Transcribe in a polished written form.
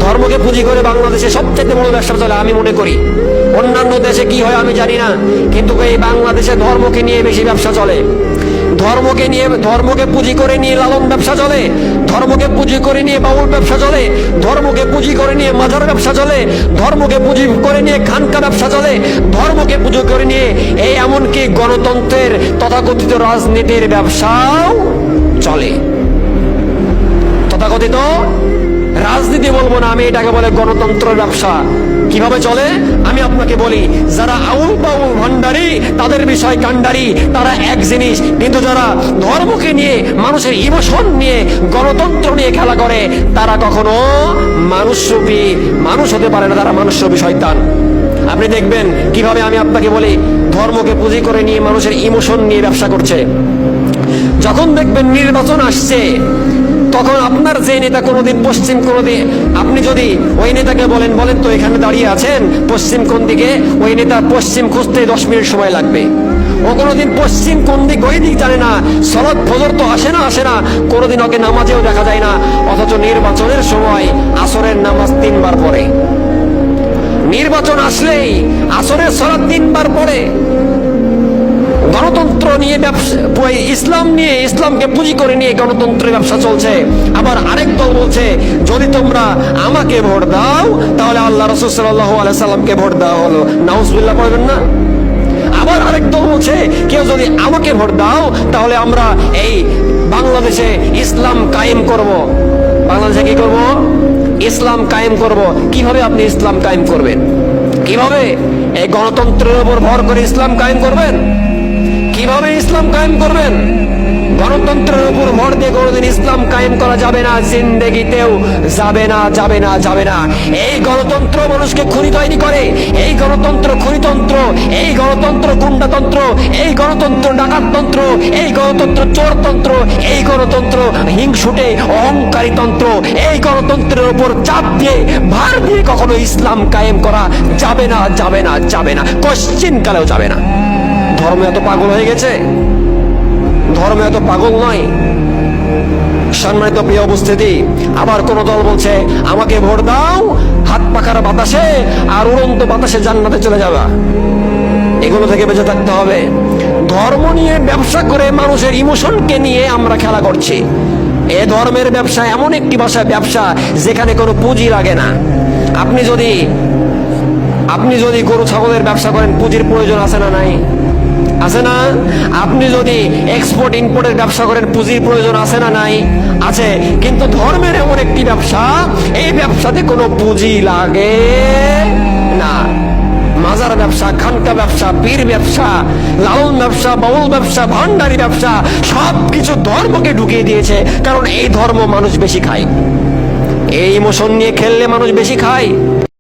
ধর্মকে পুঁজি করে বাংলাদেশে সবচেয়ে বড় ব্যবসা চলে আমি মনে করি। অন্যান্য দেশে কি হয় আমি জানি না, কিন্তু এই বাংলাদেশে ধর্মকে নিয়ে বেশি ব্যবসা চলে। ধর্মকে পুঁজি করে নিয়ে লালন ব্যবসা চলে, ধর্মকে পুঁজি করে নিয়ে বাউল ব্যবসা চলে, ধর্মকে পুঁজি করে নিয়ে মাজার ব্যবসা চলে, ধর্মকে পুঁজি করে নিয়ে খানকা ব্যবসা চলে, ধর্মকে পুঁজি করে নিয়ে এই এমনকি গণতন্ত্রের তথাকথিত রাজনীতির ব্যবসাও চলে। তথাকথিত রাজনীতি বলবো না আমি, এটাকে বলে গণতন্ত্রের ব্যবসা। কিভাবে চলে আমি আপনাকে বলি। যারা আউল বাউল ভান্ডারি তাদের বিষয় কান্ডারি, তারা এক জিনিস। কিন্তু যারা ধর্মকে নিয়ে, মানুষের ইমোশন নিয়ে, গণতন্ত্র নিয়ে খেলা করে, তারা কখনো মানুষ হতে পারে না, তারা মানুষরূপী শয়তান। আপনি দেখবেন কিভাবে আমি আপনাকে বলি, ধর্মকে পুঁজি করে নিয়ে মানুষের ইমোশন নিয়ে ব্যবসা করছে। যখন দেখবেন নির্বাচন আসছে, তখন আপনার যে নেতা কোনোদিন পশ্চিম, কোনোদিন আপনি যদি ওই নেতাকে বলেন তো এখানে দাঁড়িয়ে আছেন পশ্চিম কোন দিকে, ওই নেতা পশ্চিম খুঁজতে 10 মিনিট সময় লাগবে। ও কোনোদিন পশ্চিম কোন দিক ওই দিক জানে না, সলাৎ ফজর তো আসে না, কোনোদিন ওকে নামাজেও দেখা যায় না। অথচ নির্বাচনের সময় আসরের নামাজ 3 বার পড়ে। নির্বাচন আসলেই আসরের সলাৎ 3 বার পড়ে। গণতন্ত্র নিয়ে ব্যবসা, ইসলাম নিয়ে, ইসলামকে পুঁজি করে নিয়ে গণতন্ত্রের ব্যবসা চলছে। আবার আরেক দল বলছে যদি তোমরা আমাকে ভোট দাও তাহলে আল্লাহ রাসূল সাল্লাল্লাহু আলাইহি সাল্লামকে ভোট দেওয়া হলো। নাউজুবিল্লাহ পড়বেন না? আবার আরেক দল বলছে কেউ যদি আমাকে ভোট দাও তাহলে আমরা এই বাংলাদেশে ইসলাম কায়েম করব। বাংলাদেশে কি করব? ইসলাম কায়েম করব। কিভাবে আপনি ইসলাম কায়েম করবেন? কিভাবে? এই গণতন্ত্রের উপর ভর করে ইসলাম কায়েম করবেন? কিভাবে ইসলাম কায়েম করবেন? গণতন্ত্রের উপর ভর দিয়ে কোনোদিন ইসলাম কায়েম করা যাবে না, জিন্দেগিতেও যাবে না। এই গণতন্ত্র মানুষকে খুনি তৈরি করে, এই গণতন্ত্র খুনিতন্ত্র, এই গণতন্ত্র গুন্ডাতন্ত্র, এই গণতন্ত্র ডাকাততন্ত্র, এই গণতন্ত্র চোরতন্ত্র, এই গণতন্ত্র হিংসুটে অহংকারী তন্ত্র। এই গণতন্ত্রের উপর চাপ দিয়ে, ভার দিয়ে কখনো ইসলাম কায়েম করা যাবে না, কোশ্চিন কালেও যাবে না। ধর্ম এত পাগল হয়ে গেছে? ধর্ম এত পাগল নয়। সম্মানিত প্রিয় উপস্থিতি, আবার কোন দল বলছে আমাকে ভোট দাও হাত পাখার বাতাসে আর উড়ন্ত বাতাসে জান্নাতে চলে যাবা। এগুলো থেকে বেঁচে থাকতে হবে। ধর্ম নিয়ে ব্যবসা করে মানুষের ইমোশনকে নিয়ে আমরা খেলা করছি। এ ধর্মের ব্যবসা এমন একটি ব্যবসা যেখানে কোনো পুঁজি লাগে না। আপনি যদি গরু ছাগলের ব্যবসা করেন, পুঁজির প্রয়োজন আছে না নাই? আছে না? আপনি যদি এক্সপোর্ট ইম্পোর্টের ব্যবসা করেন, পুঁজির প্রয়োজন আছে না নাই? আছে। কিন্তু ধর্মের এমন একটি ব্যবসা, এই ব্যবসাতে কোনো পুঁজি লাগে না। মাজার ব্যবসা, খানকা ব্যবসা, পীর ব্যবসা, লালন ব্যবসা, বাউল ব্যবসা, ভান্ডারি ব্যবসা, সবকিছু ধর্মকে ঢুকিয়ে দিয়েছে। কারণ এই ধর্ম মানুষ বেশি খায়, এই ইমোশন নিয়ে খেললে মানুষ বেশি খায়।